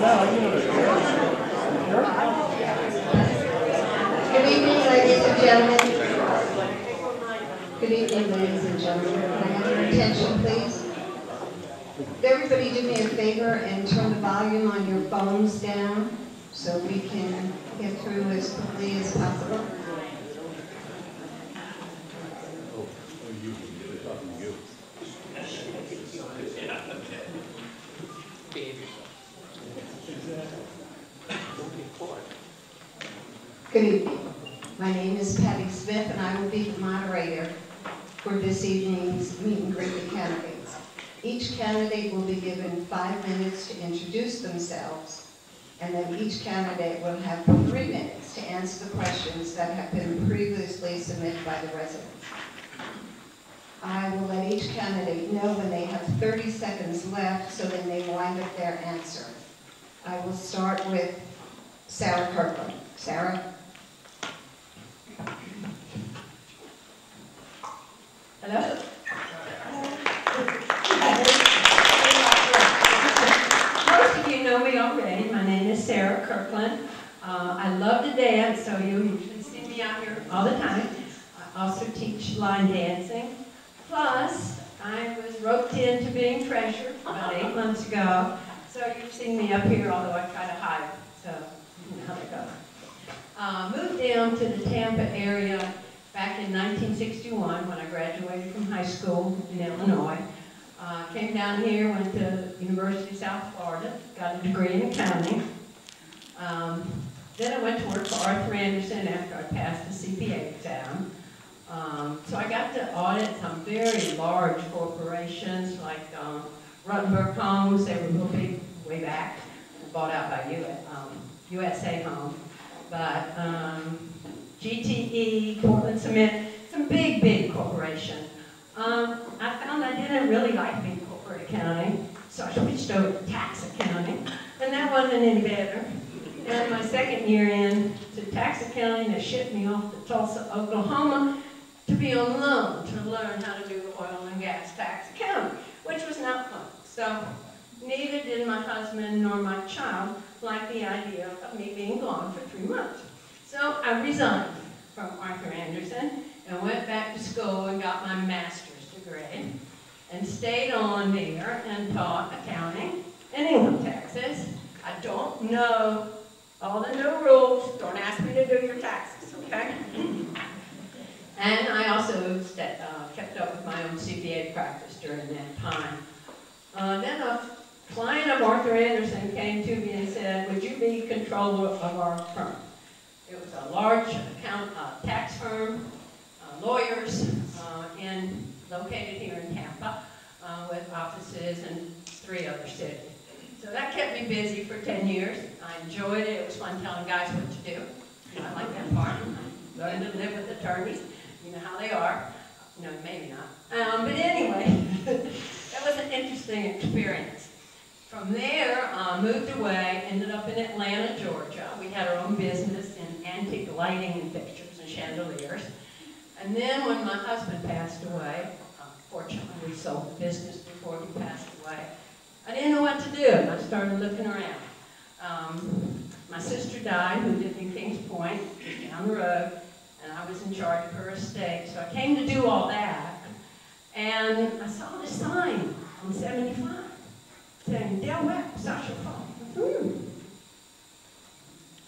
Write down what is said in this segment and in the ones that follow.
Good evening, ladies and gentlemen. Good evening, ladies and gentlemen. Can I have your attention, please? Would everybody do me a favor and turn the volume on your phones down so we can get through as quickly as possible? Good evening. My name is Patty Smith, and I will be the moderator for this evening's meet and greet with candidates. Each candidate will be given 5 minutes to introduce themselves, and then each candidate will have 3 minutes to answer the questions that have been previously submitted by the residents. I will let each candidate know when they have 30 seconds left so they may wind up their answer. I will start with Sarah Kirkland. Sarah? Hello? Most of you know me already. My name is Sarah Kirkland. I love to dance, so you usually see me out here all the time. I also teach line dancing. Plus, I was roped into being treasurer about 8 months ago. So you've seen me up here, although I try to hide. So you know how that goes. Moved down to the Tampa area back in 1961 when I graduated from high school in Illinois. Came down here, went to University of South Florida, got a degree in accounting. Then I went to work for Arthur Andersen after I passed the CPA exam. So I got to audit some very large corporations like Ruttenberg Homes. They were real big way back, bought out by USA Home. But GTE, Portland Cement, some big corporations. I found I didn't really like being corporate accounting, so I switched over to tax accounting, and that wasn't any better. And my second year in to tax accounting, they shipped me off to Tulsa, Oklahoma, to be on loan to learn how to do oil and gas tax accounting, which was not fun. So neither did my husband nor my child like the idea of me being gone for 3 months. So I resigned from Arthur Andersen and went back to school and got my master's degree and stayed on there and taught accounting and income taxes. I don't know all the new rules. Don't ask me to do your taxes, okay? And I also kept up with my own CPA practice during that time. Then a client of Arthur Andersen came to me and said, would you be controller of our firm? It was a large tax firm, lawyers, located here in Tampa, with offices in 3 other cities. So that kept me busy for 10 years. I enjoyed it. It was fun telling guys what to do. I like that part. I learned to live with attorneys. You know how they are. No, maybe not. But anyway, that was an interesting experience. From there, moved away, ended up in Atlanta, Georgia. We had our own business in antique lighting and fixtures and chandeliers. And then when my husband passed away, fortunately we sold the business before he passed away, I didn't know what to do, and I started looking around. My sister died, who lived in Kings Point, just down the road, and I was in charge of her estate. So I came to do all that, and I saw this sign on 75 saying, Del Webb, Sasha Falk.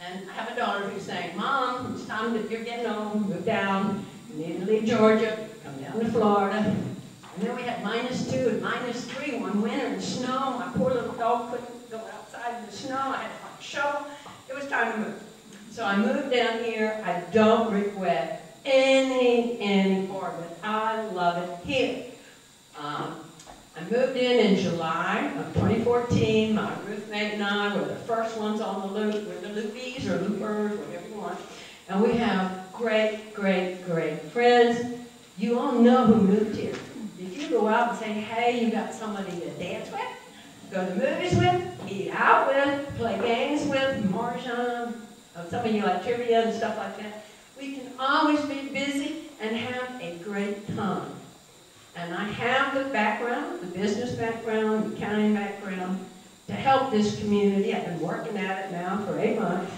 And I have a daughter who's saying, Mom, it's time that you're getting old, move down, you need to leave Georgia, come down to Florida. And then we had -2 and -3 one winter in snow. My poor little dog couldn't go outside in the snow. I had to find a shovel. It was time to move. So I moved down here. I don't regret any part of it. I love it here. I moved in July of 2014. My roommate and I were the first ones on the loop. We're the loopies or loopers, whatever you want. And we have great friends. You all know who moved here. If you go out and say, hey, you got somebody to dance with, go to movies with, eat out with, play games with, Mahjong, some of you like trivia and stuff like that, we can always be busy and have a great time. And I have the background, the business background, the accounting background, to help help this community. I've been working at it now for 8 months.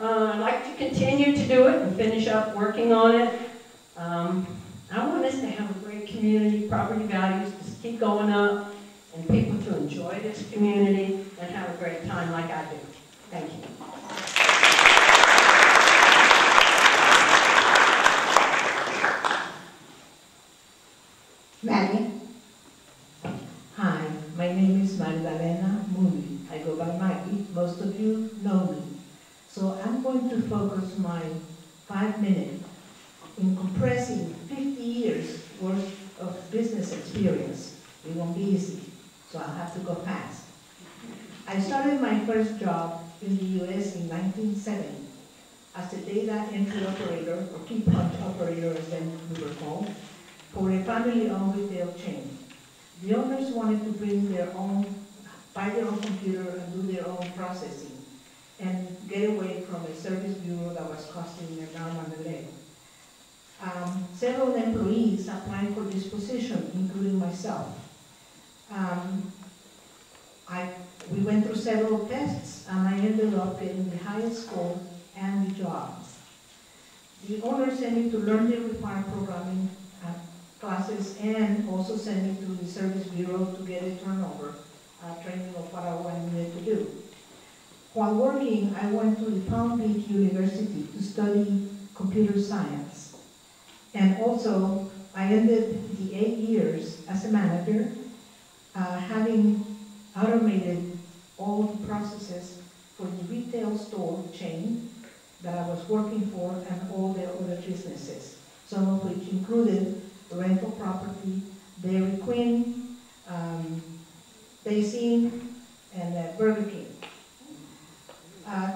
I'd like to continue to do it and finish up working on it. I want us to have a great community, property values to keep going up, and people to enjoy this community and have a great time like I do. Thank you. Maggie? Hi, my name is Magdalena Muli. I go by Maggie. Most of you know me. So I'm going to focus my 5 minutes in compressing 50 years worth of business experience. It won't be easy, so I'll have to go fast. I started my first job in the US in 1970 as a data entry operator, or key punch operator as then we were called, for a family-owned retail chain. The owners wanted to buy their own computer and do their own processing and get away from a service bureau that was costing an arm and a leg. Several employees applied for this position, including myself. We went through several tests, and I ended up getting the highest score and the job. The owner sent me to learn the required programming classes and also sent me to the service bureau to get a turnover training of what I needed to do. While working, I went to the Palm Beach University to study computer science. And also, I ended the 8 years as a manager, having automated all the processes for the retail store chain that I was working for and all their other businesses, some of which included rental property, Dairy Queen, Daisy, and Burger King.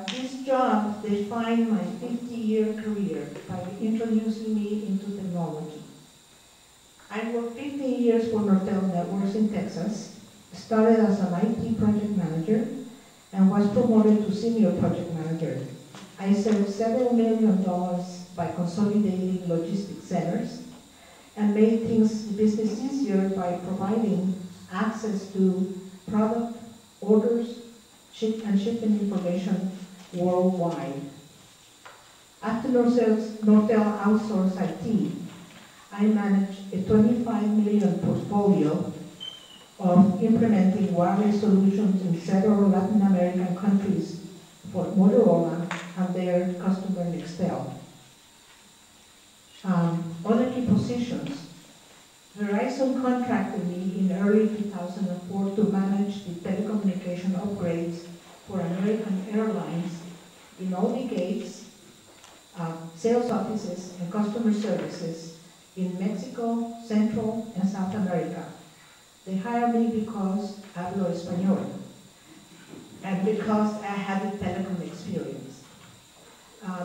This job defined my 50-year career by introducing me into technology. I worked 15 years for Nortel Networks in Texas, started as an IT project manager, and was promoted to senior project manager. I saved several $1 million by consolidating logistics centers and made things business easier by providing access to product, orders, and shipping information worldwide. After Nortel outsourced IT, I managed a $25 million portfolio of implementing wireless solutions in several Latin American countries for Motorola and their customer Nextel. Other key positions. Verizon contracted me in early 2004 to manage the telecommunication upgrades for American Airlines in all the gates, sales offices, and customer services in Mexico, Central, and South America. They hired me because I hablo español and because I had a telecom experience.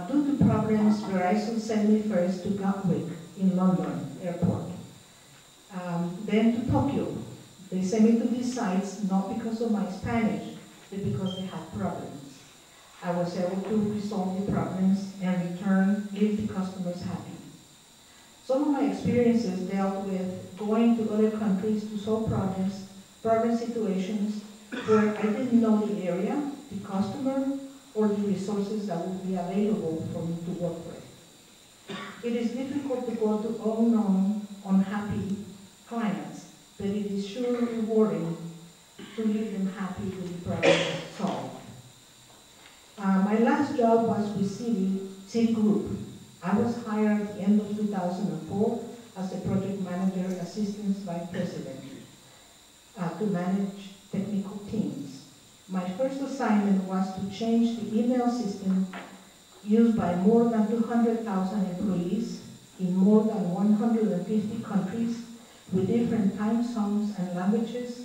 Due to problems, Verizon sent me first to Gatwick in London Airport, then to Tokyo. They sent me to these sites not because of my Spanish, but because they had problems. I was able to resolve the problems and return, leave the customers happy. Some of my experiences dealt with going to other countries to solve problem situations where I didn't know the area, the customer, or the resources that would be available for me to work with. It is difficult to go to unknown, unhappy clients, but it is sure rewarding to leave them happy with the problem solved. My last job was with Citigroup. I was hired at the end of 2004 as a project manager, assistant vice president, to manage technical teams. My first assignment was to change the email system used by more than 200,000 employees in more than 150 countries with different time zones and languages,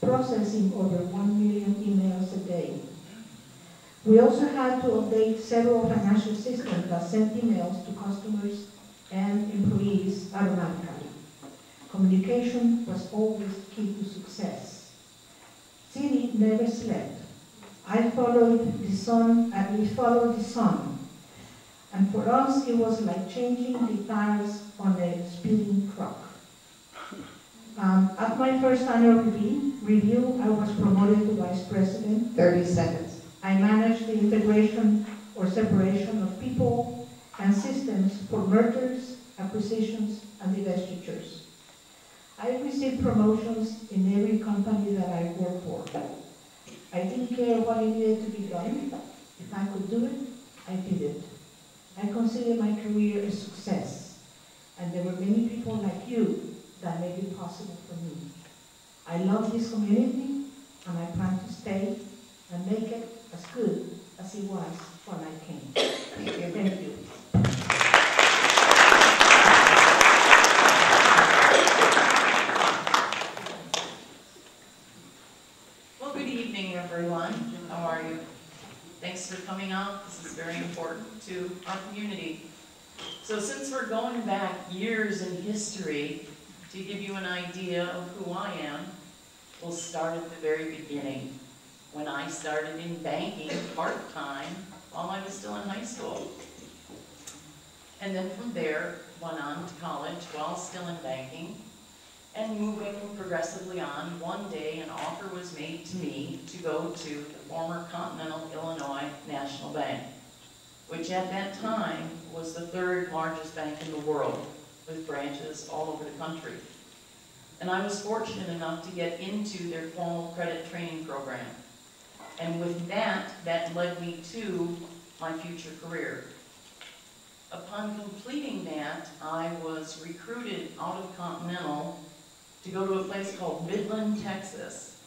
processing over 1 million emails a day. We also had to update several financial systems that sent emails to customers and employees automatically. Communication was always key to success. Citi never slept. I followed the sun, and we followed the sun. And for us, it was like changing the tires on a speeding truck. At my first annual review, I was promoted to vice president 30 seconds. I manage the integration or separation of people and systems for mergers, acquisitions, and divestitures. I received promotions in every company that I worked for. I didn't care what needed to be done. If I could do it, I did it. I consider my career a success, and there were many people like you that made it possible for me. I love this community, and I plan to stay and make it as good as it was when I came. Thank you. Thank you. Well, good evening, everyone. How are you? Thanks for coming out. This is very important to our community. So since we're going back years in history, to give you an idea of who I am, we'll start at the very beginning, when I started in banking part-time while I was still in high school. And then from there, went on to college while still in banking, and moving progressively on. One day, an offer was made to me to go to the former Continental Illinois National Bank, which at that time was the third largest bank in the world, with branches all over the country. And I was fortunate enough to get into their formal credit training program. And with that, that led me to my future career. Upon completing that, I was recruited out of Continental to go to a place called Midland, Texas.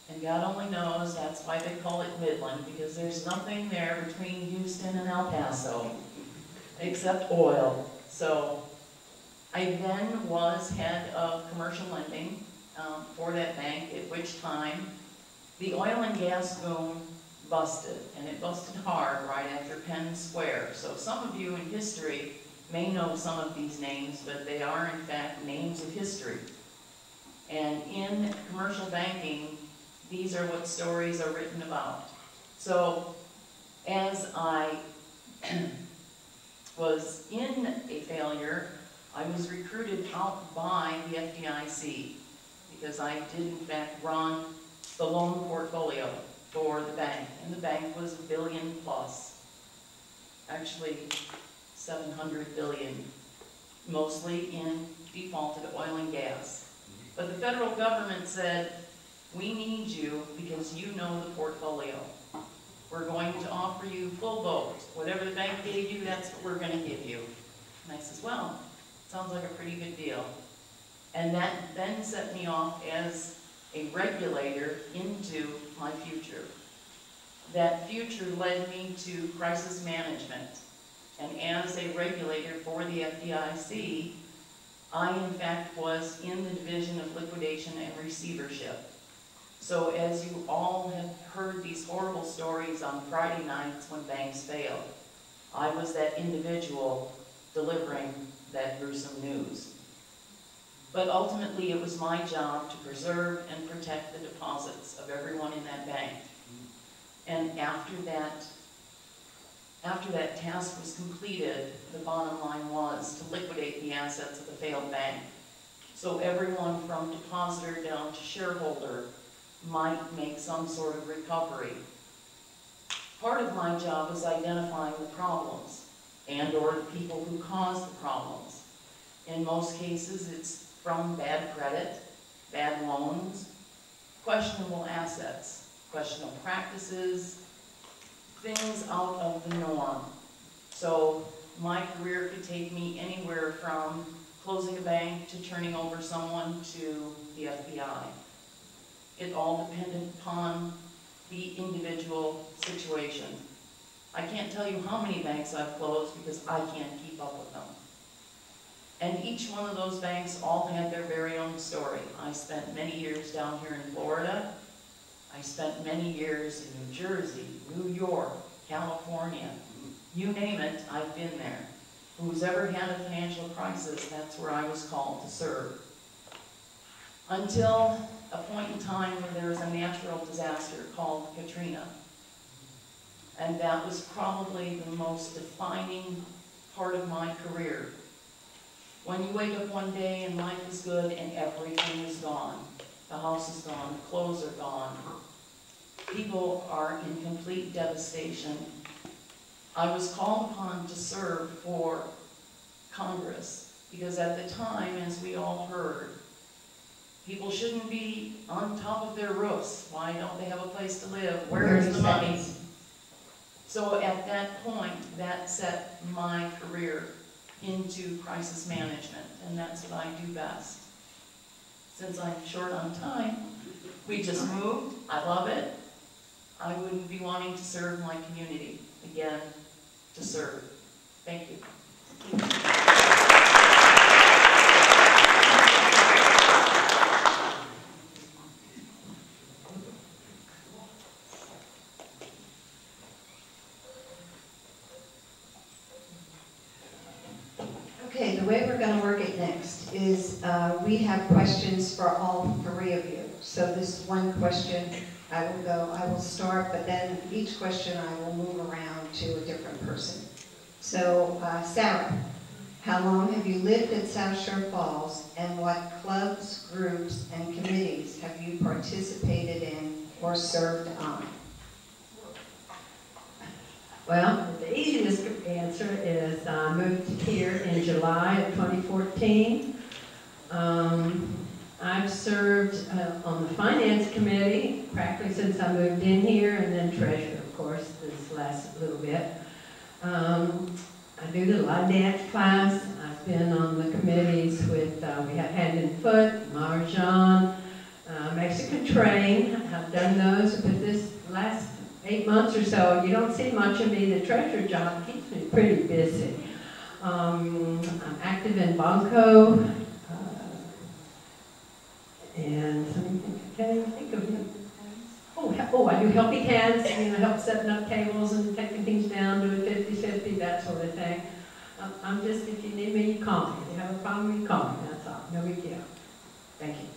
And God only knows that's why they call it Midland, because there's nothing there between Houston and El Paso, except oil. So I then was head of commercial lending for that bank, at which time the oil and gas boom busted, and it busted hard right after Penn Square. So some of you in history may know some of these names, but they are in fact names of history. And in commercial banking, these are what stories are written about. So as I was in a failure, I was recruited out by the FDIC, because I did in fact run the loan portfolio for the bank, and the bank was $1 billion plus, actually 700 billion, mostly in defaulted oil and gas. But the federal government said, we need you because you know the portfolio. We're going to offer you full boat. Whatever the bank gave you, that's what we're going to give you. And I says, well, sounds like a pretty good deal. And that then set me off as a regulator into my future. That future led me to crisis management. And as a regulator for the FDIC, I in fact was in the Division of Liquidation and Receivership. So as you all have heard these horrible stories on Friday nights when banks failed, I was that individual delivering that gruesome news. But ultimately it was my job to preserve and protect the deposits of everyone in that bank. And after that task was completed, the bottom line was to liquidate the assets of the failed bank. So everyone from depositor down to shareholder might make some sort of recovery. Part of my job was identifying the problems and or the people who caused the problems. In most cases, it's from bad credit, bad loans, questionable assets, questionable practices, things out of the norm. So my career could take me anywhere from closing a bank to turning over someone to the FBI. It all depended upon the individual situation. I can't tell you how many banks I've closed because I can't keep up with them. And each one of those banks all had their very own story. I spent many years down here in Florida. I spent many years in New Jersey, New York, California. You name it, I've been there. Who's ever had a financial crisis, that's where I was called to serve. Until a point in time when there was a natural disaster called Katrina. And that was probably the most defining part of my career. When you wake up one day and life is good and everything is gone. The house is gone, the clothes are gone. people are in complete devastation. I was called upon to serve for Congress because at the time, as we all heard, people shouldn't be on top of their roofs. Why don't they have a place to live? Where is the money? So at that point, that set my career into crisis management, and that's what I do best. Since I'm short on time, we just moved. I love it. I wouldn't be wanting to serve my community again to serve. Thank you. Okay, the way we're going to work it next is we have questions for all three of you. So this one question, I will start, but then each question I will move around to a different person. So Sarah, how long have you lived at South Shore Falls, and what clubs, groups, and committees have you participated in or served on? Well, the easiest answer is I moved here in July of 2014. I've served on the finance committee practically since I moved in here, and then treasurer, of course, this last little bit. I do the line dance class. I've been on the committees with, we have Hand and Foot, Marjan, Mexican Train. I've done those, but this last 8 months or so, you don't see much of me. The treasurer job keeps me pretty busy. I'm active in Banco, and I can't even think of it. Oh, I do Helping Hands, help setting up tables and taking things down, doing 50-50, that sort of thing. I'm just, if you need me, you call me. If you have a problem, you call me, that's all. No big deal. Thank you.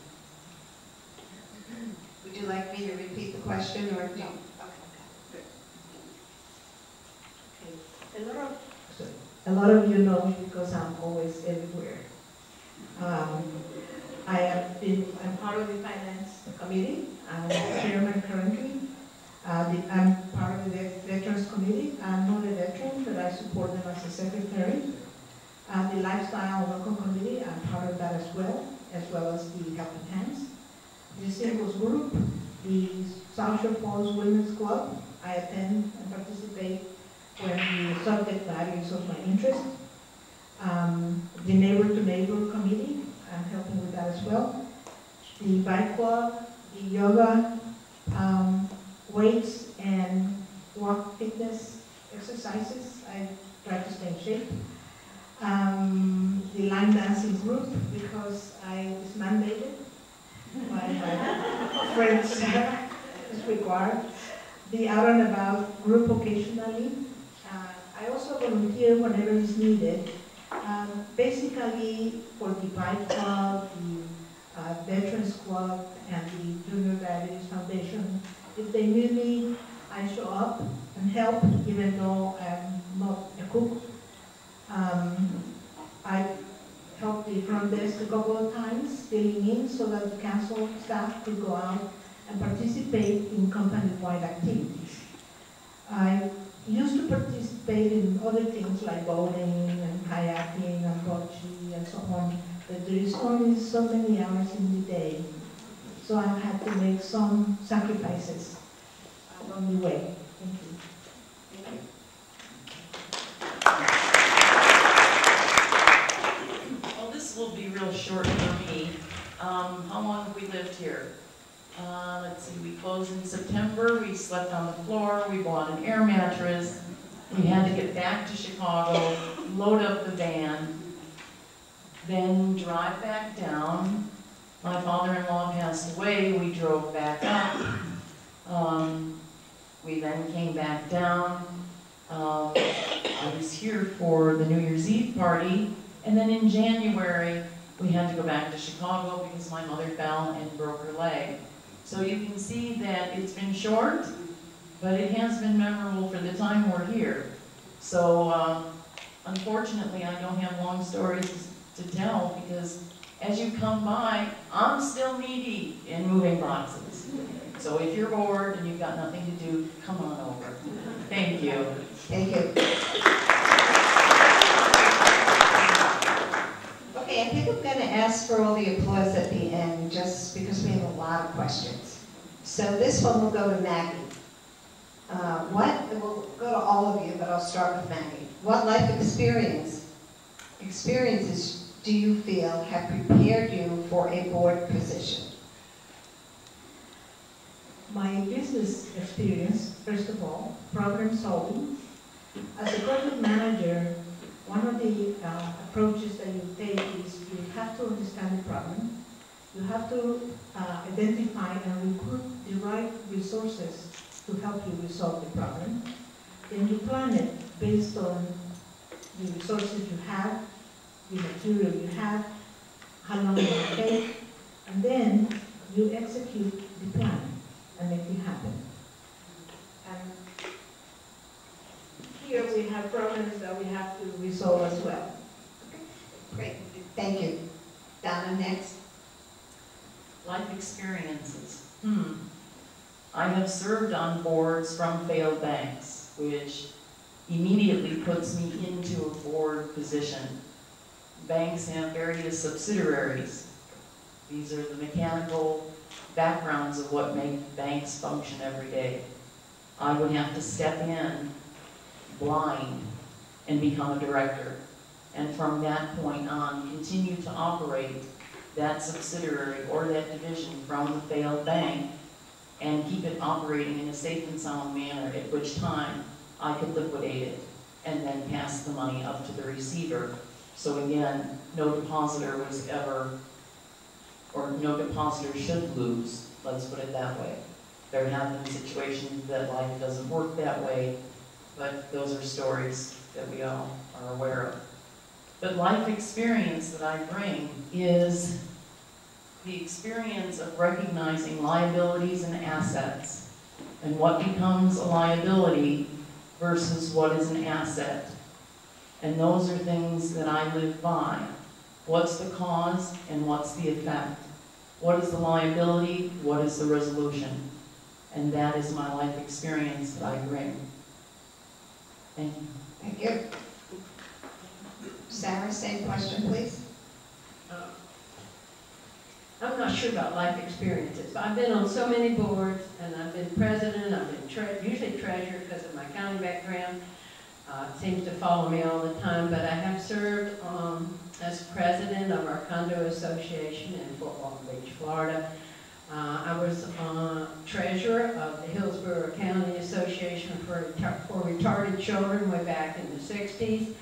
Would you like me to repeat the question or no? A lot of you know me because I'm always everywhere. I'm part of the finance committee. I'm chairman currently. I'm part of the veterans committee. I'm not a veteran, but I support them as a secretary. The lifestyle local committee, I'm part of that as well as the Helping Hands. The singles group, the South Shore Falls Women's Club, I attend and participate when the subject matter is of my interest. The Neighbor to Neighbor committee, I'm helping with that as well. The bike club, the yoga, weights and walk fitness exercises, I try to stay in shape. The line dancing group, because I was mandated by my friends, is required. The out and about group occasionally. I also volunteer whenever is needed, basically for the bike club, the veterans club, and the Junior Diabetes Foundation. If they need me, I show up and help, even though I'm not a cook. I helped the front desk a couple of times, filling in so that the council staff could go out and participate in company-wide activities. I used to participate in other things like boating and kayaking and bocce and so on, but there is only so many hours in the day, so I had to make some sacrifices along the way. Thank you. Well, this will be real short for me. How long have we lived here? Let's see, we closed in September, we slept on the floor, we bought an air mattress, we had to get back to Chicago, load up the van, then drive back down. My father-in-law passed away, we drove back up. We then came back down. I was here for the New Year's Eve party, and then in January, we had to go back to Chicago because my mother fell and broke her leg. So you can see that it's been short, but it has been memorable for the time we're here. So unfortunately, I don't have long stories to tell because as you come by, I'm still knee-deep in moving boxes. So if you're bored and you've got nothing to do, come on over. Thank you. Thank you. Okay, I think I'm going to ask for all the applause at the end, just because we have a lot of questions. So this one will go to Maggie. We'll go to all of you, but I'll start with Maggie. What life experiences do you feel have prepared you for a board position? My business experience, first of all, problem solving. As a project manager, one of the approaches that you take is you have to understand the problem. You have to identify and recruit the right resources to help you resolve the problem. Then you plan it based on the resources you have, the material you have, how long it will take, and then you execute the plan and make it happen. And here we have problems that we have to resolve as well. Okay, great. Thank you. Donna, next. Life experiences. I have served on boards from failed banks, which immediately puts me into a board position. Banks have various subsidiaries. These are the mechanical backgrounds of what make banks function every day. I would have to step in blind and become a director. And from that point on, continue to operate that subsidiary or that division from the failed bank and keep it operating in a safe and sound manner, at which time I could liquidate it and then pass the money up to the receiver. So again, no depositor was ever, or no depositor should lose, let's put it that way. There have been situations that life doesn't work that way, but those are stories that we all are aware of. But life experience that I bring is the experience of recognizing liabilities and assets, and what becomes a liability versus what is an asset. And those are things that I live by. What's the cause and what's the effect? What is the liability? What is the resolution? And that is my life experience that I bring. Thank you. Thank you. Sarah, same question, please. I'm not sure about life experiences, but I've been on so many boards, and I've been president, I've been usually treasurer because of my county background. It seems to follow me all the time, but I have served as president of our condo association in Fort Walton Beach, Florida. I was treasurer of the Hillsborough County Association for Retarded Children way back in the 60s.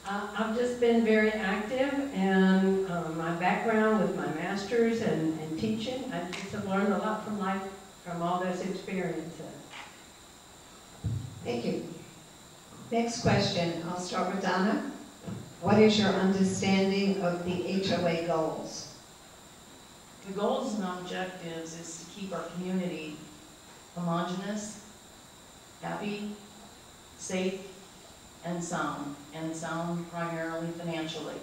I've just been very active, and my background with my master's and teaching, I just have learned a lot from life, from all those experiences. Thank you. Next question, I'll start with Donna. What is your understanding of the HOA goals? The goals and objectives is to keep our community homogeneous, happy, safe, and sound primarily financially.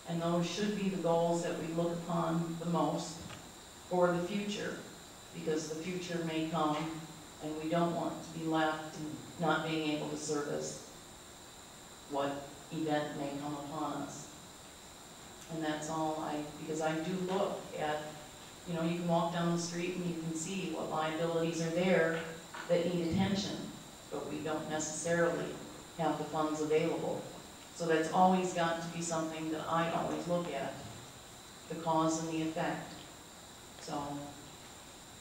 And those should be the goals that we look upon the most for the future, because the future may come and we don't want to be left not being able to service what event may come upon us. And that's all because I do look at, you can walk down the street and you can see what liabilities are there that need attention, but we don't necessarily have the funds available. So that's always got to be something that I always look at, the cause and the effect. So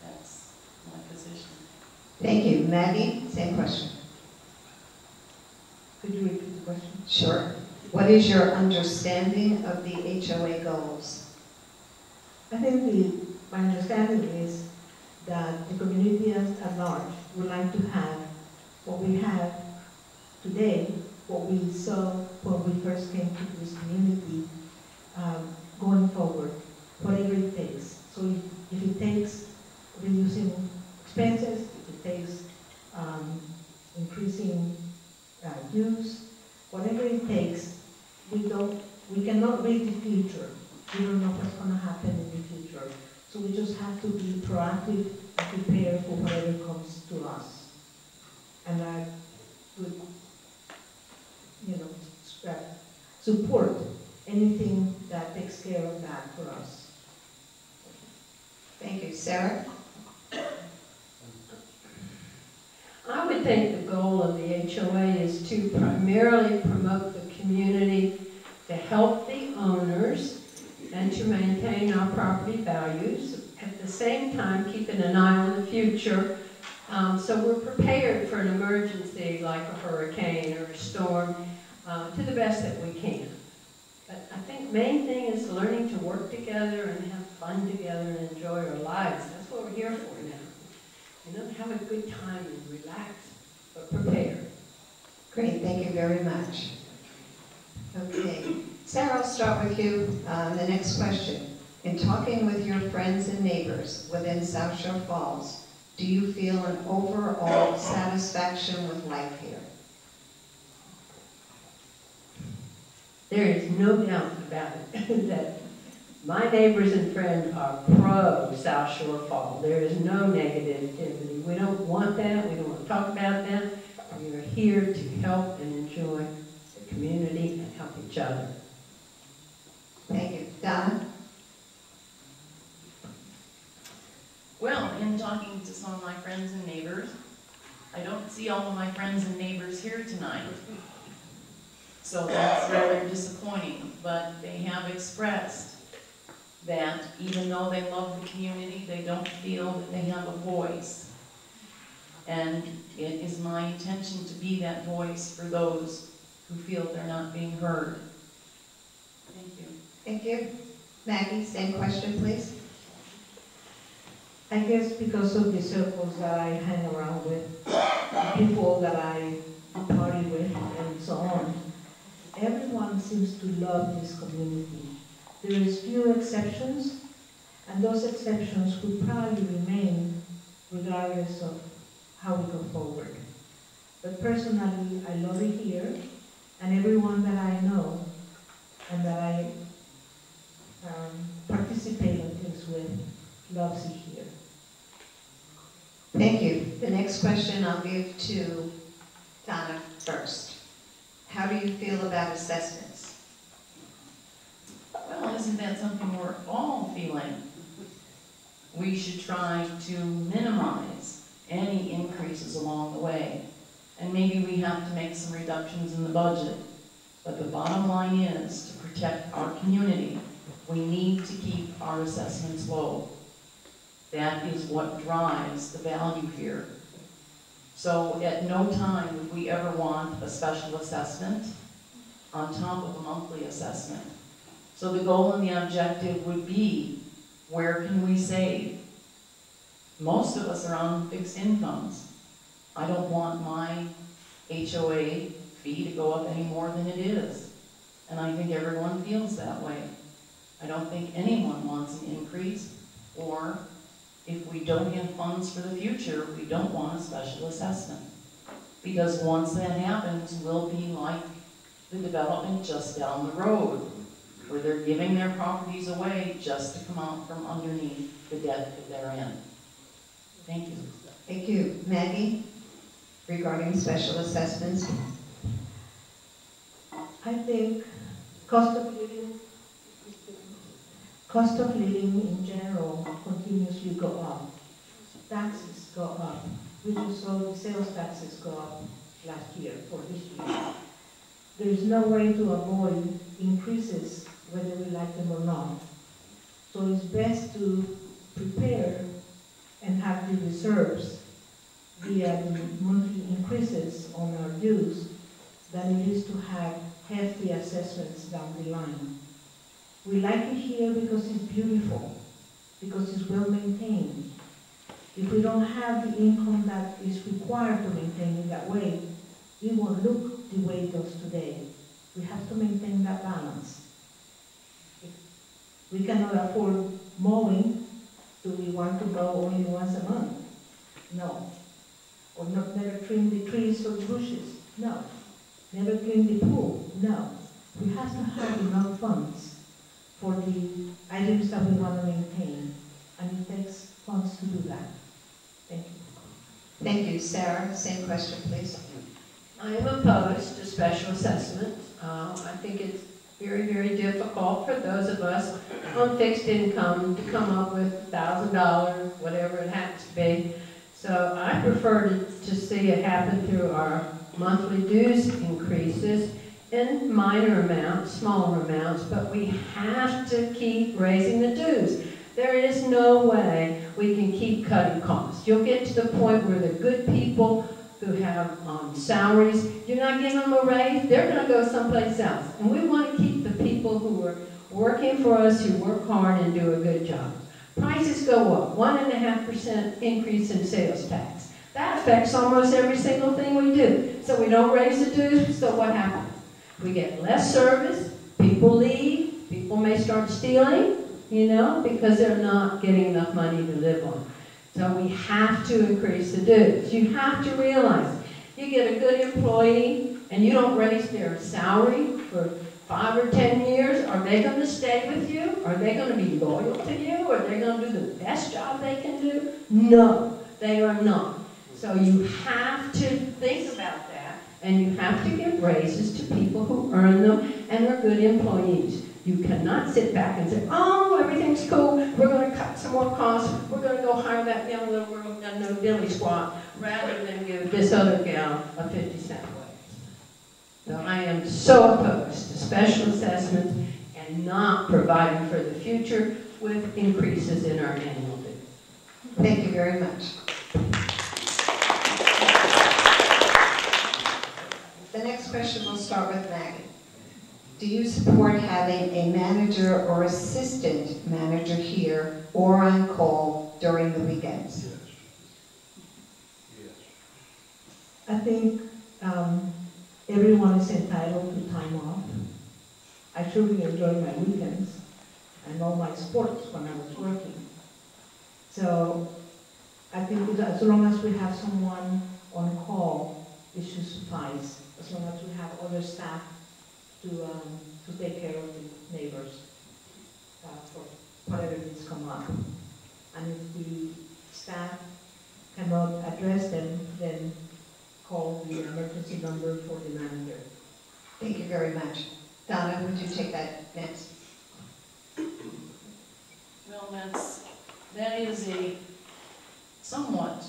that's my position. Thank you. Maggie, same question. Could you repeat the question? Sure. What is your understanding of the HOA goals? I think my understanding is that the community at large would like to have what we have today, what we saw when we first came to this community, going forward, whatever it takes. So if it takes reducing expenses, if it takes increasing use, whatever it takes, we cannot read the future. We don't know what's going to happen in the future. So we just have to be proactive and funds to us. And I would, support anything that takes care of that for us. Thank you. Sarah? I would think the goal of the HOA is to primarily promote the community, to help the owners, and to maintain our property values. At the same time, keeping an eye on the future, so we're prepared for an emergency like a hurricane or a storm to the best that we can. But I think main thing is learning to work together and have fun together and enjoy our lives. That's what we're here for now. Have a good time and relax, but prepare. Great, thank you very much. Okay, Sarah, I'll start with you. The next question. In talking with your friends and neighbors within South Shore Falls, do you feel an overall satisfaction with life here? There is no doubt about it that my neighbors and friends are pro South Shore Falls. There is no negativity. We don't want that. We don't want to talk about that. We are here to help and enjoy the community and help each other. Thank you. Donna? Well, in talking to some of my friends and neighbors, I don't see all of my friends and neighbors here tonight. So that's rather disappointing, but they have expressed that even though they love the community, they don't feel that they have a voice. And it is my intention to be that voice for those who feel they're not being heard. Thank you. Thank you. Maggie, same question, please. I guess because of the circles that I hang around with, the people that I party with, and so on, everyone seems to love this community. There is few exceptions, and those exceptions will probably remain regardless of how we go forward. But personally, I love it here, and everyone that I know and that I participate in things with loves it here. Thank you. The next question I'll give to Donna first. How do you feel about assessments? Well, isn't that something we're all feeling? We should try to minimize any increases along the way. And maybe we have to make some reductions in the budget. But the bottom line is, to protect our community, we need to keep our assessments low. That is what drives the value here. So at no time would we ever want a special assessment on top of a monthly assessment. So the goal and the objective would be, where can we save? Most of us are on fixed incomes. I don't want my HOA fee to go up any more than it is. And I think everyone feels that way. I don't think anyone wants an increase, or if we don't have funds for the future, we don't want a special assessment. Because once that happens, we'll be like the development just down the road, where they're giving their properties away just to come out from underneath the debt that they're in. Thank you. Thank you. Maggie, regarding special assessments? I think cost of living in general continuously go up. Taxes go up. We just saw the sales taxes go up last year for this year. There is no way to avoid increases whether we like them or not. So it's best to prepare and have the reserves via the monthly increases on our dues than it is to have hefty assessments down the line. We like it here because it's beautiful, because it's well maintained. If we don't have the income that is required to maintain it that way, it won't look the way it does today. We have to maintain that balance. If we cannot afford mowing, do we want to mow only once a month? No. Or never trim the trees or the bushes? No. Never clean the pool? No. We have to have enough funds for the items that we want to maintain, and it takes funds to do that. Thank you. Thank you. Sarah, same question, please. I am opposed to special assessment. I think it's very, very difficult for those of us on fixed income to come up with $1,000, whatever it happens to be. So I prefer to see it happen through our monthly dues increases in minor amounts, smaller amounts, but we have to keep raising the dues. There is no way we can keep cutting costs. You'll get to the point where the good people who have salaries, you're not giving them a raise, they're going to go someplace else. And we want to keep the people who are working for us, who work hard and do a good job. Prices go up, 1.5% increase in sales tax. That affects almost every single thing we do. So we don't raise the dues, so what happens? We get less service, people leave, people may start stealing, you know, because they're not getting enough money to live on. So we have to increase the dues. You have to realize, you get a good employee and you don't raise their salary for 5 or 10 years, are they going to stay with you? Are they going to be loyal to you? Are they going to do the best job they can do? No, they are not. So you have to think about that, and you have to give raises to people who earn them and are good employees. You cannot sit back and say, oh, everything's cool, we're going to cut some more costs, we're going to go hire that young little girl who doesn't know dilly squat, rather than give this other gal a 50-cent wage. So I am so opposed to special assessments and not providing for the future with increases in our annual dues. Thank you very much. The next question will start with Maggie. Do you support having a manager or assistant manager here or on call during the weekends? Yes. Yes. I think everyone is entitled to time off. I truly enjoy my weekends and all my sports when I was working. So I think as long as we have someone on call, it should suffice. As long as we have other staff to take care of the neighbors for whatever needs come up. And if the staff cannot address them, then call the emergency number for the manager. Thank you very much. Donna, would you take that next? Well, that is a somewhat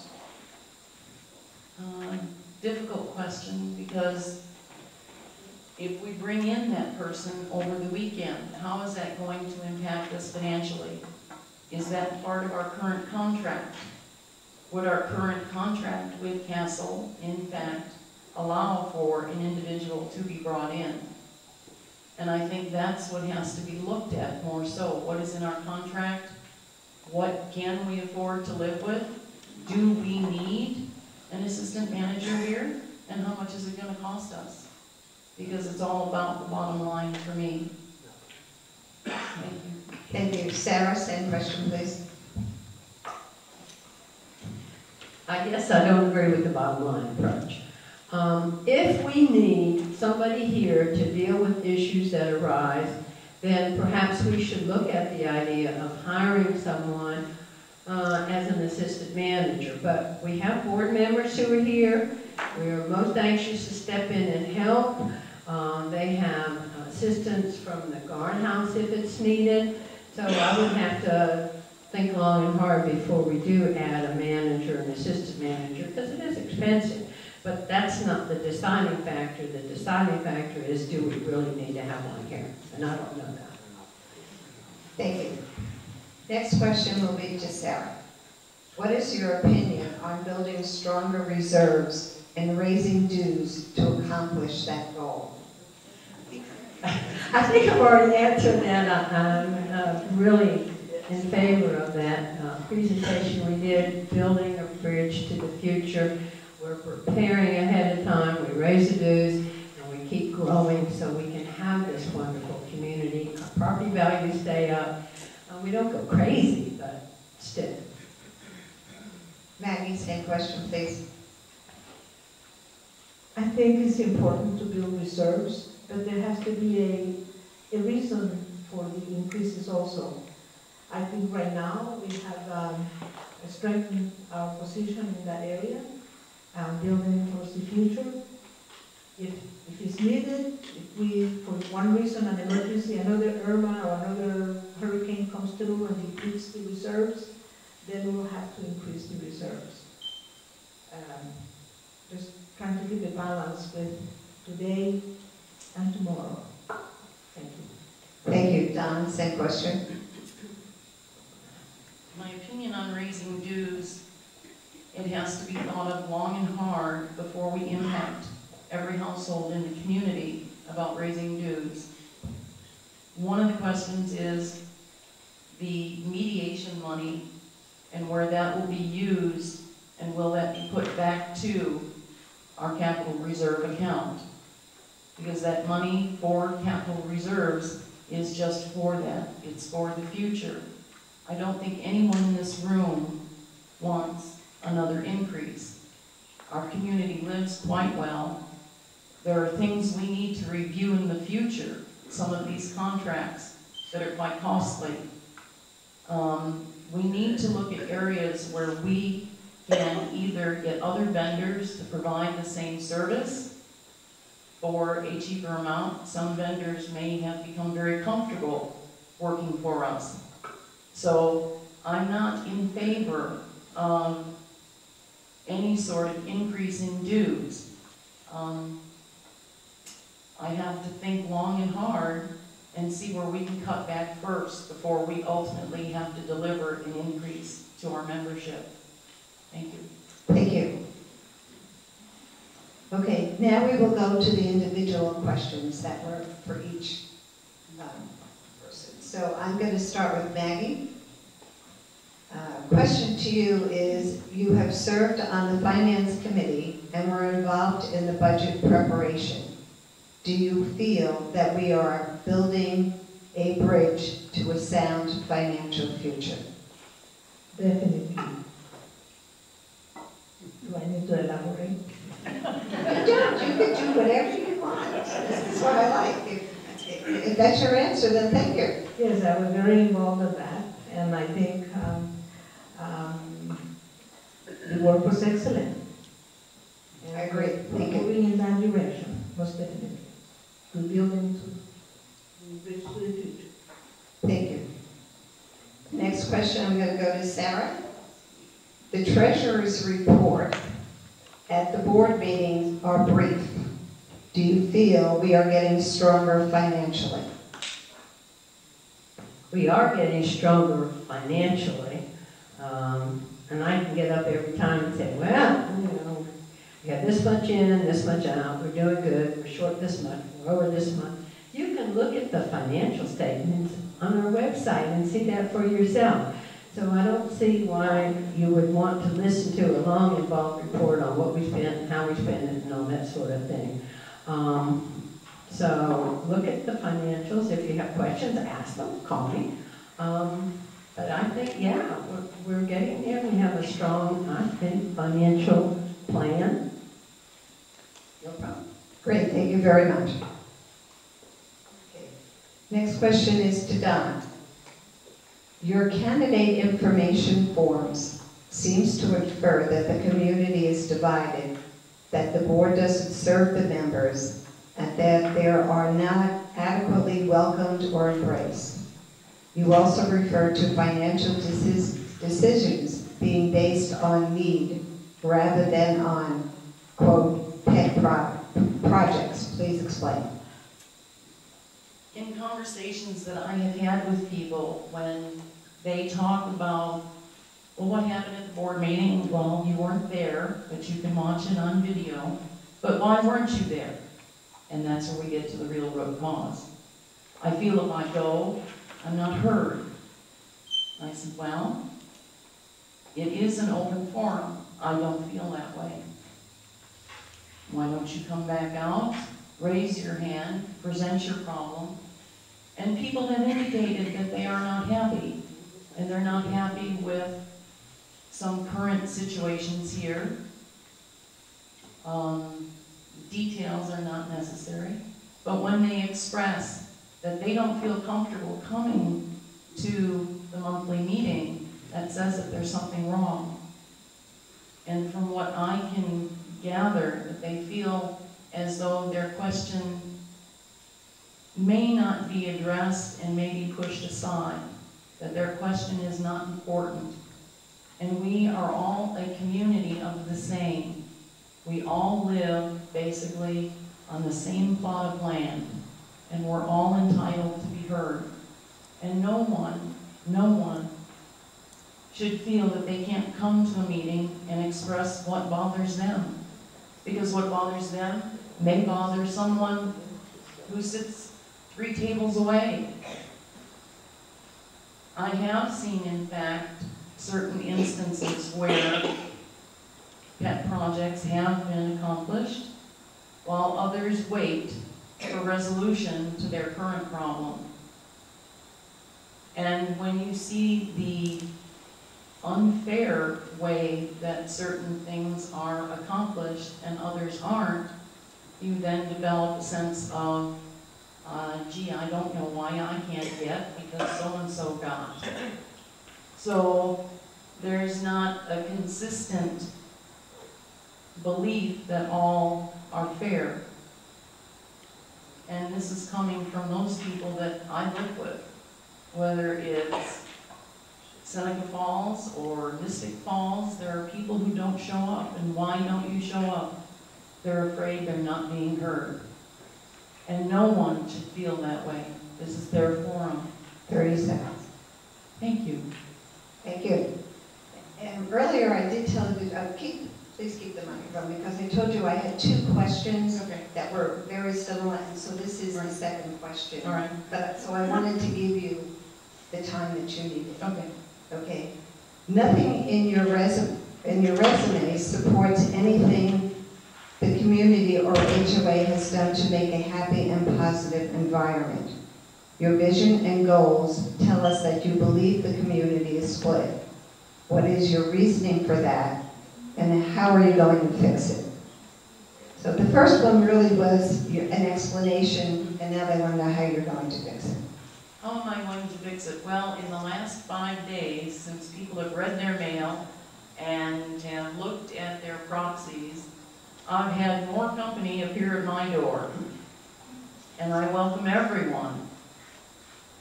difficult question, because if we bring in that person over the weekend, how is that going to impact us financially? Is that part of our current contract? Would our current contract with Castle, in fact, allow for an individual to be brought in? And I think that's what has to be looked at more so. What is in our contract? What can we afford to live with? Do we need an assistant manager here? And how much is it going to cost us? Because it's all about the bottom line for me. Thank you. Thank you. Sarah, same question, please. I guess I don't agree with the bottom line approach. If we need somebody here to deal with issues that arise, then perhaps we should look at the idea of hiring someone as an assistant manager. But we have board members who are here. We are most anxious to step in and help. They have assistance from the guardhouse if it's needed. So I would have to think long and hard before we do add a manager, an assistant manager, because it is expensive. But that's not the deciding factor. The deciding factor is, do we really need to have one here? And I don't know that. Thank you. Next question will be to Sarah. What is your opinion on building stronger reserves and raising dues to accomplish that goal? I think I've already answered that. I'm really in favor of that presentation we did, building a bridge to the future. We're preparing ahead of time, we raise the dues, and we keep growing so we can have this wonderful community. Our property values stay up. We don't go crazy, but still. Maggie, same question, please. I think it's important to build reserves, but there has to be a reason for the increases also. I think right now we have strengthened our position in that area, building towards the future. If it's needed, if we, for one reason, an emergency, another Irma or another hurricane comes through and depletes the reserves, then we will have to increase the reserves. Just trying to keep a balance with today and tomorrow. Thank you. Thank you. Don, same question. My opinion on raising dues, it has to be thought of long and hard before we impact every household in the community about raising dues. One of the questions is the mediation money and where that will be used, and will that be put back to our capital reserve account? Because that money for capital reserves is just for that. It's for the future. I don't think anyone in this room wants another increase. Our community lives quite well. There are things we need to review in the future, some of these contracts that are quite costly. We need to look at areas where we can either get other vendors to provide the same service for a cheaper amount. Some vendors may have become very comfortable working for us. So I'm not in favor of any sort of increase in dues. I have to think long and hard and see where we can cut back first before we ultimately have to deliver an increase to our membership. Thank you. Thank you. Okay, now we will go to the individual questions that were for each person. So I'm going to start with Maggie. Question to you is, you have served on the Finance Committee and were involved in the budget preparation. Do you feel that we are building a bridge to a sound financial future? Definitely. Do I need to elaborate? You don't. You can do whatever you want. This is what I like. If that's your answer, then thank you. Yes, I was very involved in that, and I think the work was excellent. And I agree. we're Thank you. moving in that direction, most definitely, to build into the bridge to the future. Thank you. Next question, I'm going to go to Sarah. The treasurer's report at the board meetings are brief. Do you feel we are getting stronger financially? We are getting stronger financially, and I can get up every time and say, well, you know, we got this much in, this much out, we're doing good, we're short this much, we're over this much. You can look at the financial statements on our website and see that for yourself. So I don't see why you would want to listen to a long, involved report on what we spent, how we spent it, and all that sort of thing. So look at the financials. If you have questions, ask them, call me. But I think, yeah, we're getting there. We have a strong, I think, financial plan. No problem. Great, thank you very much. Okay. Next question is to Don. Your candidate information forms seems to infer that the community is divided, that the board doesn't serve the members, and that they are not adequately welcomed or embraced. You also refer to financial decisions being based on need rather than on, quote, pet projects. Please explain. In conversations that I have had with people, when they talk about, well, what happened at the board meeting? Well, you weren't there, but you can watch it on video. But why weren't you there? And that's where we get to the real root cause. I feel if I go, I'm not heard. I said, well, it is an open forum. I don't feel that way. Why don't you come back out, raise your hand, present your problem? And people have indicated that they are not happy. And they're not happy with some current situations here. Details are not necessary. But when they express that they don't feel comfortable coming to the monthly meeting, that says that there's something wrong. And from what I can gather, that they feel as though their question may not be addressed and may be pushed aside, that their question is not important. And we are all a community of the same. We all live basically on the same plot of land, and we're all entitled to be heard. And no one should feel that they can't come to a meeting and express what bothers them. Because what bothers them may bother someone who sits 3 tables away. I have seen, in fact, certain instances where pet projects have been accomplished, while others wait for resolution to their current problem. And when you see the unfair way that certain things are accomplished and others aren't, you then develop a sense of, gee, I don't know why I can't get because so-and-so got. So there's not a consistent belief that all are fair. And this is coming from those people that I live with, whether it's Seneca Falls or Mystic Falls. There are people who don't show up. And why don't you show up? They're afraid they're not being heard. And no one should feel that way. This is their forum. 30 seconds. Thank you. Thank you. And earlier I did tell you, please keep the microphone, because I told you I had 2 questions that were very similar, and so this is the second question. All right. But, so I wanted to give you the time that you needed. Okay. Okay. Nothing in your resume supports anything the community or HOA has done to make a happy and positive environment. Your vision and goals tell us that you believe the community is split. What is your reasoning for that, and how are you going to fix it? So the first one really was an explanation, and now they want to know how you're going to fix it. How am I going to fix it? Well, in the last 5 days, since people have read their mail and have looked at their proxies, I've had more company appear at my door. And I welcome everyone,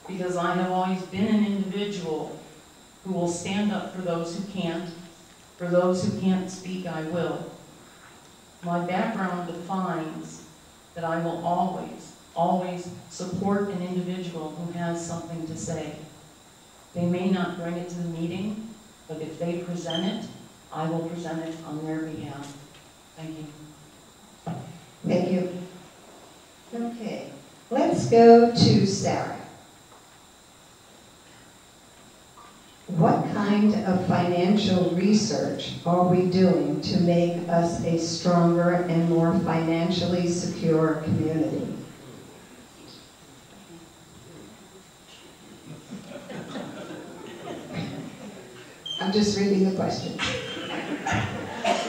because I have always been an individual who will stand up for those who can't. For those who can't speak, I will. My background defines that I will always support an individual who has something to say. They may not bring it to the meeting, but if they present it, I will present it on their behalf. Thank you. Thank you. Okay, let's go to Sarah. What kind of financial research are we doing to make us a stronger and more financially secure community? I'm just reading the question.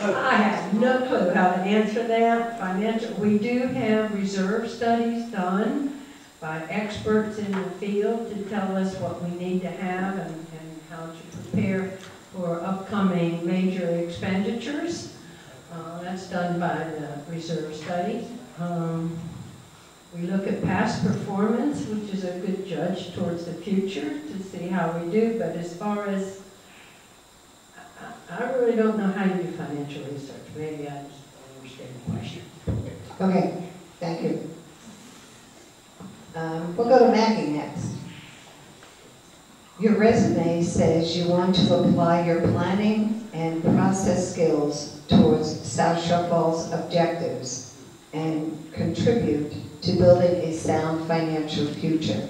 I have no clue how to answer that. We do have reserve studies done by experts in the field to tell us what we need to have and how to prepare for upcoming major expenditures. That's done by the reserve studies. We look at past performance, which is a good judge towards the future to see how we do, but as far as I really don't know how you do financial research. Maybe I just don't understand the question. Okay, thank you. We'll go to Maggie next. Your resume says you want to apply your planning and process skills towards South Shore Falls objectives and contribute to building a sound financial future.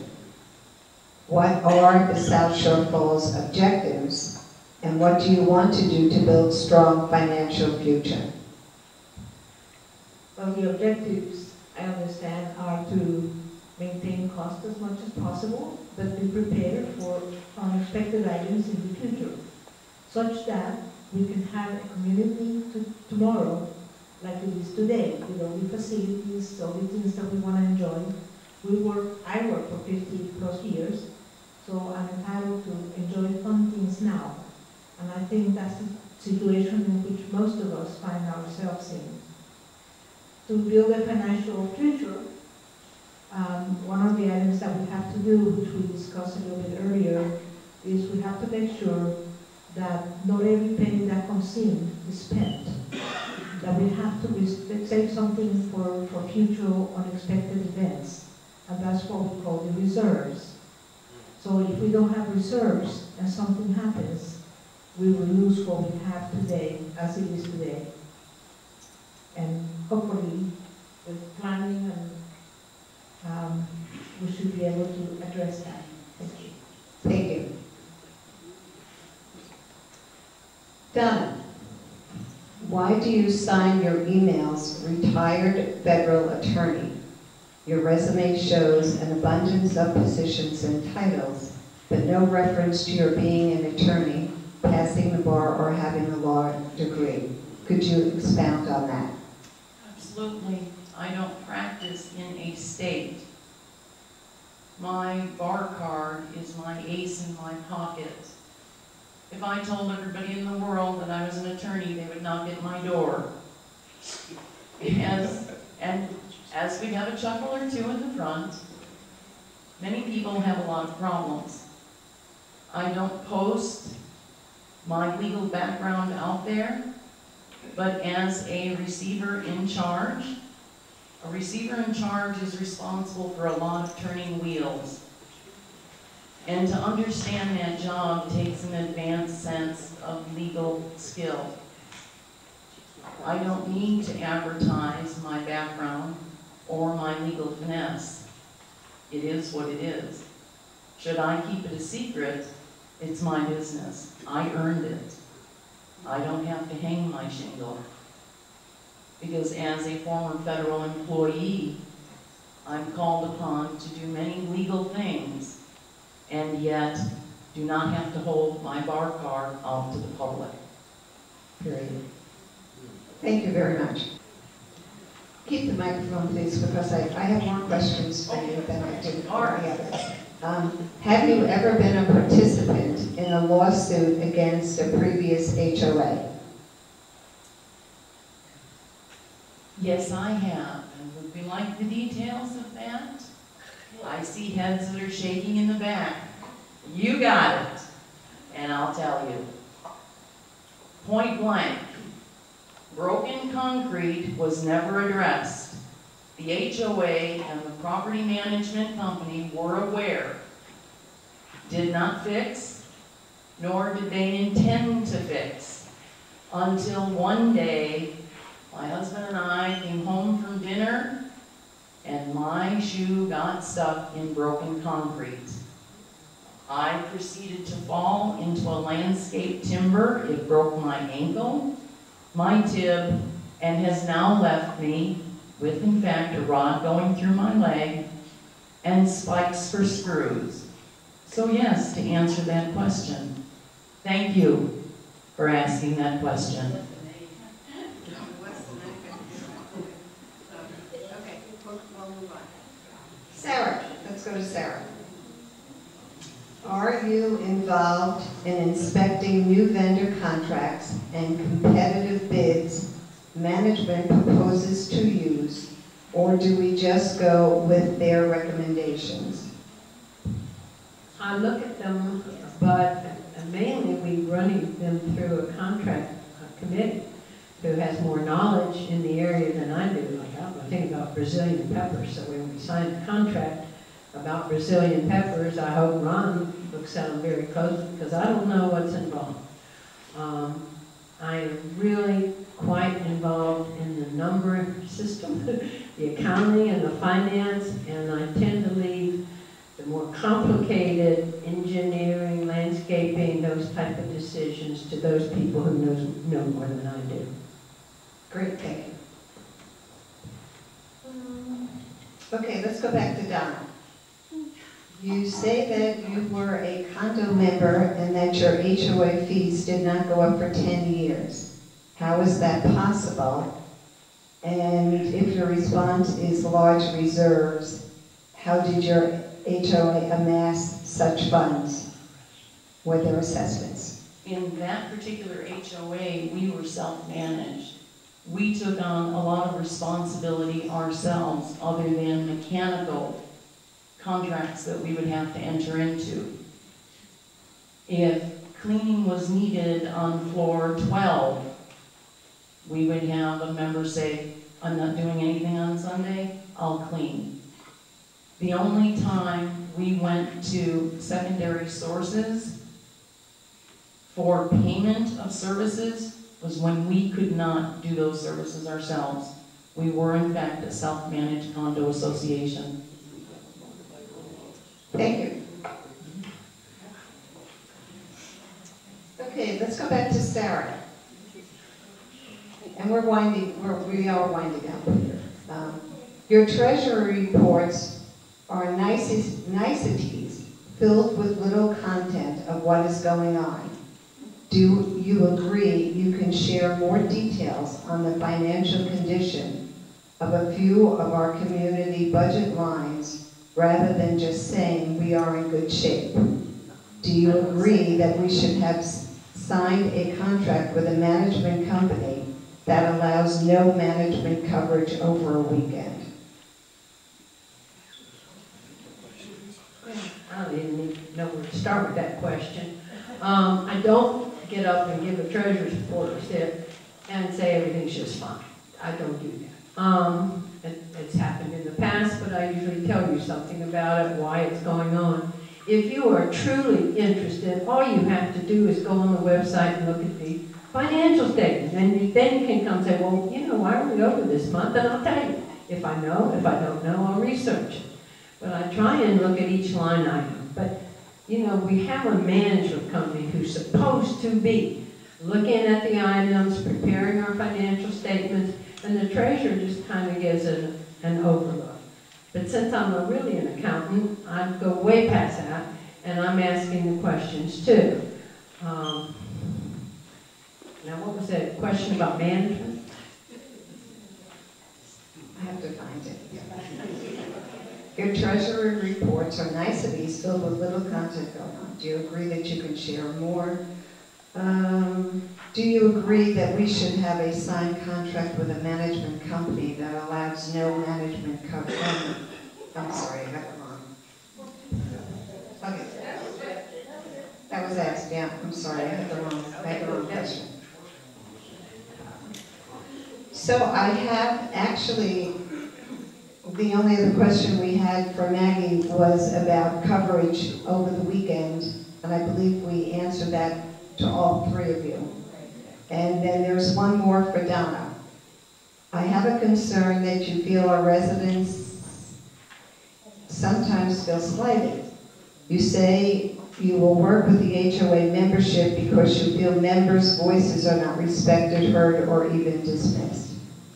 What are the South Shore Falls objectives? And what do you want to do to build strong financial future? Well, the objectives, I understand, are to maintain cost as much as possible, but be prepared for unexpected items in the future, such that we can have a community tomorrow like it is today, with all the facilities, all the things that we want to enjoy. I work for 50 plus years, so I'm entitled to enjoy fun things now. And I think that's the situation in which most of us find ourselves in. To build a financial future, one of the items that we have to do, which we discussed a little bit earlier, is we have to make sure that not every penny that comes in is spent. That we have to save something for future unexpected events, and that's what we call the reserves. So if we don't have reserves and something happens, we will lose what we have today as it is today. And hopefully, with planning, and we should be able to address that. Thank you. Thank you. Donna, why do you sign your emails retired federal attorney? Your resume shows an abundance of positions and titles, but no reference to your being an attorney, passing the bar, or having a law degree. Could you expound on that? Absolutely. I don't practice in a state. My bar card is my ace in my pocket. If I told everybody in the world that I was an attorney, they would knock at my door. And as we have a chuckle or two in the front, many people have a lot of problems. I don't post my legal background out there, but as a receiver in charge is responsible for a lot of turning wheels. And to understand that job takes an advanced sense of legal skill. I don't need to advertise my background or my legal finesse. It is what it is. Should I keep it a secret, it's my business. I earned it. I don't have to hang my shingle. Because as a former federal employee, I'm called upon to do many legal things, and yet do not have to hold my bar card out to the public. Period. Thank you very much. Keep the microphone, please, because I have more questions for you than I do for the others. Have you ever been a participant in a lawsuit against a previous HOA? Yes, I have. And would we like the details of that? I see heads that are shaking in the back. You got it. And I'll tell you. Point blank. Broken concrete was never addressed. The HOA and the property management company were aware. Did not fix, nor did they intend to fix. Until one day, my husband and I came home from dinner, and my shoe got stuck in broken concrete. I proceeded to fall into a landscape timber. It broke my ankle, my tib, and has now left me with, in fact, a rod going through my leg and spikes for screws. So yes, to answer that question, thank you for asking that question. Okay, we'll move on. Sarah, let's go to Sarah. Are you involved in inspecting new vendor contracts and competitive bids management proposes to use, or do we just go with their recommendations? I look at them, but mainly we run them through a contract committee who has more knowledge in the area than I do. Like I think about Brazilian peppers, so when we sign a contract about Brazilian peppers, I hope Ron looks at them very closely because I don't know what's involved. I am really quite involved in the number system, the accounting and the finance, and I tend to leave the more complicated engineering, landscaping, those type of decisions to those people who know more than I do. Great, thank you. Okay, let's go back to Donna. You say that you were a condo member and that your HOA fees did not go up for 10 years. How is that possible? And if your response is large reserves, how did your HOA amass such funds? Were there assessments? in that particular HOA, we were self-managed. We took on a lot of responsibility ourselves, other than mechanical contracts that we would have to enter into. If cleaning was needed on floor 12, we would have a member say, I'm not doing anything on Sunday, I'll clean. The only time we went to secondary sources for payment of services was when we could not do those services ourselves. We were in fact a self-managed condo association. Thank you. Okay, let's go back to Sarah. And we are winding up here. Your treasury reports are niceties filled with little content of what is going on. Do you agree you can share more details on the financial condition of a few of our community budget lines rather than just saying we are in good shape? Do you agree that we should have signed a contract with a management company that allows no management coverage over a weekend? I don't even know where to start with that question. I don't get up and give a treasurer's report and say everything's just fine. I don't do that. It's happened in the past, but I usually tell you something about it, why it's going on. If you are truly interested, all you have to do is go on the website and look at the financial statements. And then you can come and say, well, you know, why are we over this month? And I'll tell you. If I know, if I don't know, I'll research it. But I try and look at each line item. But, you know, we have a management company who's supposed to be looking at the items, preparing our financial statements, and the treasurer just kind of gives an overlook. But since I'm really an accountant, I go way past that, and I'm asking the questions too. Now, what was that question about management? I have to find it. Your treasury reports are niceties filled with little content going on. Do you agree that you can share more? Do you agree that we should have a signed contract with a management company that allows no management coverage? I'm sorry, I got it wrong. Okay. That was asked, yeah, I'm sorry, I had the wrong question. So I have actually, the only other question we had for Maggie was about coverage over the weekend, and I believe we answered that to all three of you. And then there's one more for Donna. I have a concern that you feel our residents sometimes feel slighted. You say you will work with the HOA membership because you feel members' voices are not respected, heard, or even dismissed.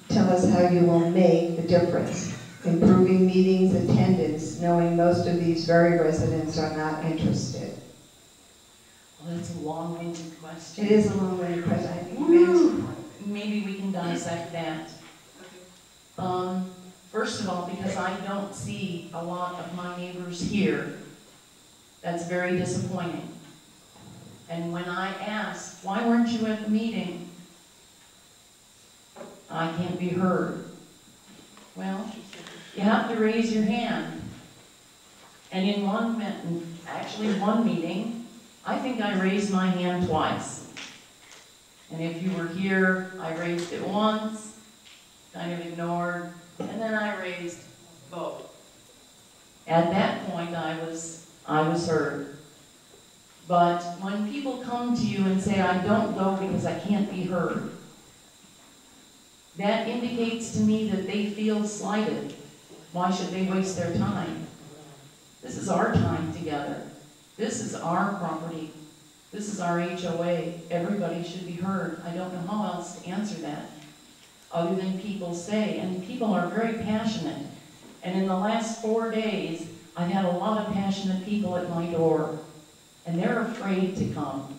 Tell us how you will make a difference, improving meetings attendance, knowing most of these very residents are not interested. Well, that's a long-winded question. It is a long-winded question. I think you Maybe we can dissect that. First of all, because I don't see a lot of my neighbors here, that's very disappointing. And when I asked, why weren't you at the meeting? I can't be heard. Well, you have to raise your hand. And in one meeting, I think I raised my hand twice. And if you were here, I raised it once, kind of ignored, and then I raised both. At that point, I was heard. But when people come to you and say, I don't go because I can't be heard, that indicates to me that they feel slighted. Why should they waste their time? This is our time together. This is our property. This is our HOA. Everybody should be heard. I don't know how else to answer that, other than people say, and people are very passionate. And in the last 4 days, I've had a lot of passionate people at my door, and they're afraid to come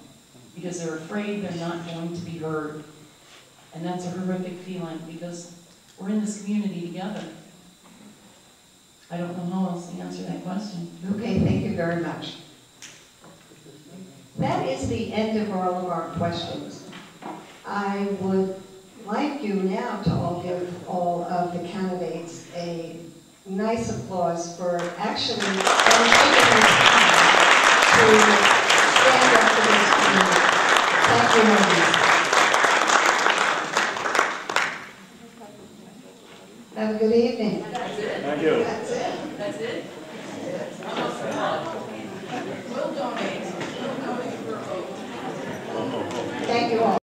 because they're afraid they're not going to be heard. And that's a horrific feeling because we're in this community together. I don't know how else to answer that question. Okay, thank you very much. That is the end of all of our questions. I would like you now to all give all of the candidates a nice applause for actually taking the time to stand up for this community. Thank you, ladies. Have a good evening. That's it? Thank you. That's it. That's it?